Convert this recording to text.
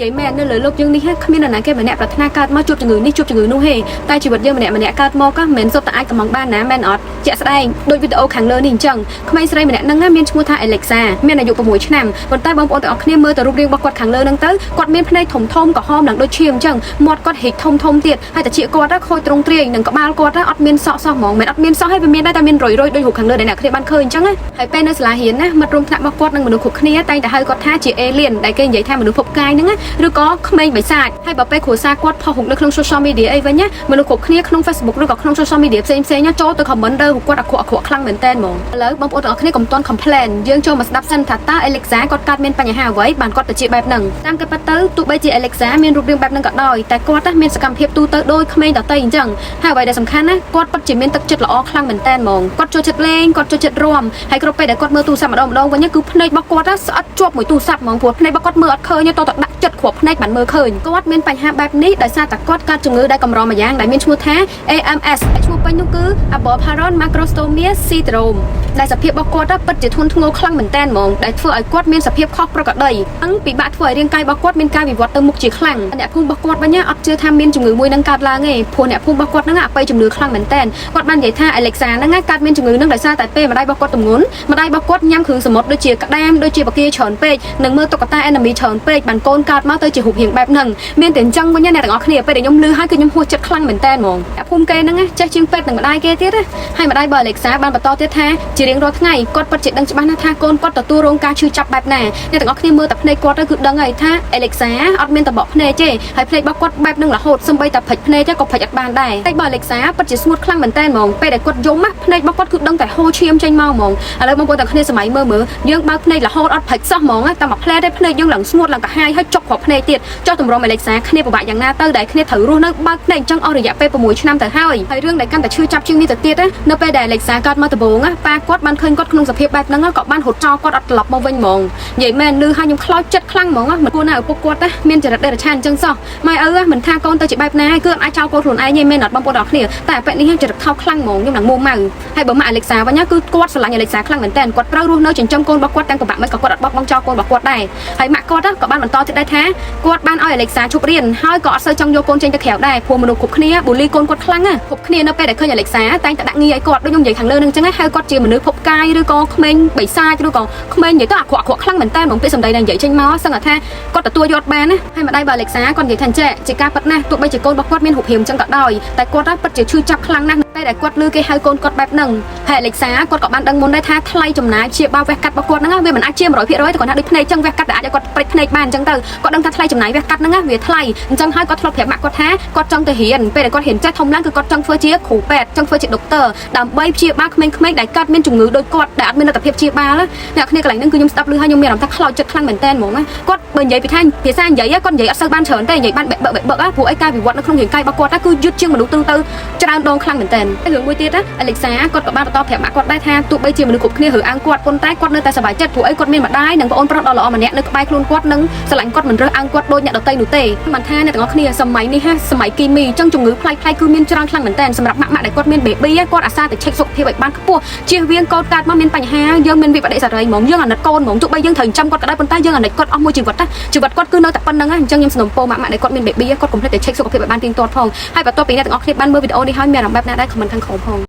vậy mẹ nên lời lục dương đi hết không biết là nãy cái mẹ nẹp là thang cát mà chụp chừng người đi chụp chừng người nu hề tay chỉ vật dương mẹ nẹp cát mò các mến sốt tại cầm bằng ba ná men ọt chạy ra đây đôi video khẳng lớn hình chẳng không ai say mẹ nẹp nâng miên mua thai Alexa miên là dụ vào mũi nằm còn tay bóng ôn tại kia mơ từ rung riêng bọc quạt khẳng lớn nâng tới quạt miên này thủng thôm cả hôm đằng đôi chiêm chẳng một quạt hịch thông tiệt hay là chị quạt đó khôi trung triền đằng có ba quạt đó ọt miên sọ mỏng mẹ ọt miên sọ hay bên miên đây ta miên rồi đôi hụt khẳng lớn để nè khi ban khơi chẳng á hay pen là hiến á mặt rung thạm bọc quạt đằng mình được hụt kia tay đã hơi quạt tha chị alien đại kênh vậy thay mình được phục cai nữa á rồi có không bị sai hay bảo pe khổ xa quátพอ hụt នៅក្នុង social media អីវិញណាមនុស្សគ្រប់គ្នាក្នុង Facebook ឬក៏ក្នុង social media ផ្សេងៗណាចូលទៅ comment ទៅគាត់អាក្រក់ខ្លាំងមែនតើហ្មងឥឡូវបងប្អូនទាំងអស់គ្នាកុំតន់ complain យើងចូលមកស្ដាប់សិនថាតើ Alexa គាត់កើតមានបញ្ហាអ្វីបានគាត់ទៅជាបែបហ្នឹងតាមគេប៉ាទៅទោះបីជា Alexa មានរូបរាងបែបហ្នឹងក៏ដោយតែគាត់មានសកម្មភាពទូទៅដូចក្មេងដទៃអញ្ចឹងហើយអ្វីដែលសំខាន់ណាគាត់ពិតជាមានទឹកចិត្តល្អខ្លាំងមែនតើហ្មងគាត់ចូលចិត្តលេងគាត់ចូលចិត្តរាំហើយគ្រប់ពេលដែលគាត់មើលទូរស័ព្ទម្ដងវិញគឺភ្នែករបស់គាត់ស្អិតជាប់មួយទូរស័ព្ទហ្មងព្រោះភ្នែករបស់គាត់មើលអត់ឃើញតោះតែដាក់ចិត្តគ្រាប់ភ្នែកបានមើលឃើញគាត់មានបញ្ហាបែបនេះដោយសារតែគាត់កើតជំងឺដែលកម្រមួយយ៉ាងដែលមានឈ្មោះថា AMS ឈ្មោះពេញនោះគឺ Ablepharon Macrostomia Syndrome ដែលសភាពរបស់គាត់ពិតជាធ្ងន់ធ្ងរខ្លាំងមែនតើហ្មងដែលធ្វើឲ្យគាត់មានសភាពខុសប្រក្រតីអង្គពិបាកធ្វើឲ្យរាងកាយរបស់គាត់មានការវិវត្តទៅមុខជាខ្លាំងអ្នកភូមិរបស់គាត់វិញអត់ជឿថាមានជំងឺមួយនឹងកើតឡើងទេព្រោះអ្នកភូមិរបស់គាត់ហ្នឹងអបិយជំនឿខ្លាំងមែនតើគាត់បាននិយាយថា Alexa ហ្នឹងកើតមានជំងឺហ្នឹងដោយសារតែពេលម្ដាយរបស់គាត់ទម្ងន់ម្ដាយរបស់គាត់ញ៉ាំគ្រឿងសមុទ្រដូចជាក្តាមដូចជាបកាច្រើនពេកនិងមើលតុក្កតា enemy ច្រើនពេកបានកូនកើតមកទៅជារូបរាងបែបហ្នឹងមានតែអញ្ចឹងវិញអ្នកទាំងអស់គ្នាពេលដែលខ្ញុំលឺហើយគឺខ្ញុំហួសចិត្តខ្លាំងមែនតើហ្មងអ្នកភូមិគេហ្នឹងចេះជាងពេទ្យនឹងម្ដាយគេទៀតហើយម្ដាយរបស់ Alexa បានបន្តទៀតថាជារៀងរាល់ថ្ងៃគាត់ពិតជាដឹងច្បាស់ណាស់ថាកូនគាត់ទទួលរងការឈឺចាប់បែបណាអ្នកទាំងអស់គ្នាមើលតែភ្នែកគាត់ទៅគឺដឹងហើយថា Alexa អត់មានតបភ្នែកទេហើយភ្នែករបស់គាត់បែបហ្នឹងរហូតសំបីតែភ្លេចភ្នែកក៏ភ្លេចអត់បានដែរតែរបស់ Alexa ពិតជាស្ងួតខ្លាំងមែនតើហ្មងពេលដែលគាត់យំភ្នែករបស់គាត់គឺដឹងតែហូរឈាមចេញមកហ្មងឥឡូវបងប្អូនទាំងគ្នាសម័យមើលយើងបើកភ្នែករហូតអត់ភ្លេចសោះហ្មងតែមួយផ្លែទេភ្នែកយើងឡើងស្ងួតឡើងកាហាយហើយចុកគ្រាប់ភ្នែកទៀតចុះតម្រុំ Alexa គ្នាពិបាកយ៉ាងណាទៅដែលគ្នាត្រូវរស់នៅបើកភ្នែកអញ្ចឹងអស់រយៈពេល6ឆ្នាំទៅហើយរឿងដែលកាន់តែឈឺចាប់ជាងនេះទៅទៀតនៅពេលដែល Alexa កើតមកដំបូងប៉ាគាត់បានឃើញគាត់ក្នុងសភាពបែបហ្នឹងក៏បានរត់ចោលគាត់អត់ត្រឡប់មកវិញហ្មងនិយាយមែនលឺហើយខ្ញុំខ្លោចចិត្តខ្លាំងហ្មងមិនគួរណាឪពុកគាត់មានចរិតដេរឆានអញ្ចឹងសោះម៉ែឪមិនថាកូនទៅជាបែបណាគឺអាចចោលកូនខ្លួនឯងទេមែនអត់បងប្អូនទាំងគ្នាតែអាប៉ែនេះចរិតខោខ្លាំងហ្មងខ្ញុំនឹងមុំម៉ៅហើយបើម៉ាក់ Alexa វិញគឺគាត់ស្រឡាញ់ Alexa ខ្លាំងមែនតើគាត់ត្រូវរស់នៅចិញ្ចឹមកូនរបស់គាត់ទាំងពិបាកមិនក៏គាត់អត់បោះបង់ចោលកូនរបស់គាត់ដែរហើយម៉ាក់គាត់ក៏បានបន្តទៀតដែរថាគាត់បានឲ្យ Alexa ជប់រៀនហើយក៏អត់សូវចង់យកកូនចេញទៅក្រៅដែរព្រោះមនុស្សគ្រប់គ្នាបូលីកូនគាត់ខ្លាំងគ្រប់គ្នានៅពេលដែលឃើញ Alexa តែងតែដាក់ងារឲ្យគាត់ដូចខ្ញុំនិយាយខាងលើនឹងអញ្ចឹងហៅគាត់ជាមនុស្សភពកាយឬក៏ក្មេងបិសាចឬក៏ក្មេងនិយាយទៅអាក្រក់ខ្លាំងមែនតើហ្មងពេលសម្ដីដែលនិយាយចេញមកសឹងថាគាត់ទទួលយកបានណាហើយម្ដាយរបស់ Alexa គាត់និយាយថាអញ្ចឹងជាការប៉ັດណាស់ទោះបីជាកូនរបស់គាត់មានរូបរាងអញ្ចឹងក៏ដោយតែគាត់ពិតជាឈឺចាប់ខ្លាំងណាស់ពេលដែលគាត់ឮគេហៅកូនគាត់បែបហ្នឹងហើយ Alexa គាត់ក៏បានដឹងមុនដែរថាថ្លៃចំណាយព្យាបាលវះកាត់របស់គាត់ហ្នឹងវាមិនអាចជា 100% តែគាត់ថាដូចភ្នែកអញ្ចឹងវះកាត់តែអាចឲ្យគាត់ព្រិចភ្នែកបានអញ្ចឹងទៅគាត់ដឹងថាថ្លៃចំណាយវះកាត់ហ្នឹងវាថ្លៃអញ្ចឹងហើយគាត់ធ្លាប់ប្រាប់ម៉ាក់គាត់ថាគាត់ចង់ទៅរៀនពេលដែលគាត់រៀនចេះធំឡើងគឺគាត់ចង់ធ្វើជាគ្រូពេទ្យចង់ធ្វើជាដុកទ័រដើម្បីព្យាបាលក្មេងៗដែលកើតមានជំងឺដូចគាត់ដែលអត់មានលទ្ធភាពព្យាបាលអ្នកគ្នាកន្លែងហ្នឹងគឺខ្ញុំស្ដាប់ឮហើយខ្ញុំមានអារម្មណ៍ថាខ្លោចចិត្តខ្លាំងមែនតើហ្មងគាត់បើនិយាយពីថាភាសានិយាយគាត់និយាយអត់សូវបានច្រើនទេនិយាយបានបែកព្រោះអីការវិវត្តនៅក្នុងរាងកាយរបស់គាត់គឺយឺតជាងមនុស្សទូទៅច្រើនដងខ្លាំងមែនតើរឿងមួយទៀត Alexa គាត់ក៏បានបន្តប្រាប់ម៉ាក់គាត់ដែរថាទោះបីជាមនុស្សគ្រប់គ្នារើអាំងគាត់ប៉ុន្តែគាត់នៅតែសប្បាយចិត្តព្រោះអីគាត់មានម្ដាយនិងប្អូនប្រុសដ៏ល្អម្នាក់នៅក្បែរខ្លួនគាត់និងស្រឡាញ់គាត់មិនរើអាំងគាត់ដូចអ្នកដទៃនោះទេមិនថាអ្នកទាំងអស់គ្នាសម័យនេះសម័យគីមីអញ្ចឹងជំងឺប្លែកៗគឺមានច្រើនខ្លាំងមែនតើសម្រាប់ម៉ាក់ដែលគាត់មាន baby គាត់អាសាតែ check សុខភាពឲ្យបានខ្ពស់ជៀសវាងកូនកើតមកមានបញ្ហាយើងមានវិបត្តិសារីហ្មងយើងអាណិតកូនហ្មងទោះបីយើងត្រូវចាំគាត់ក៏ដោយប៉ុន្តែយើងអាណិតគាត់អស់មួយជីវិតគាត់គឺនៅតែប៉ុណ្្នឹងអញ្ចឹងខ្ញុំសនំពោម៉ាក់ដែលគាត់មាន baby គាត់កុំភ្លេចតែ check សុខភាពឲ្យបានទៀងទាត់ផងហើយបន្ទាប់ពីអ្នកទាំងអស់គ្នាបានមើលវីដេអូនេះហើយមានអារម្មណ៍បែបណាដែរ comment ខាងក្រោមផង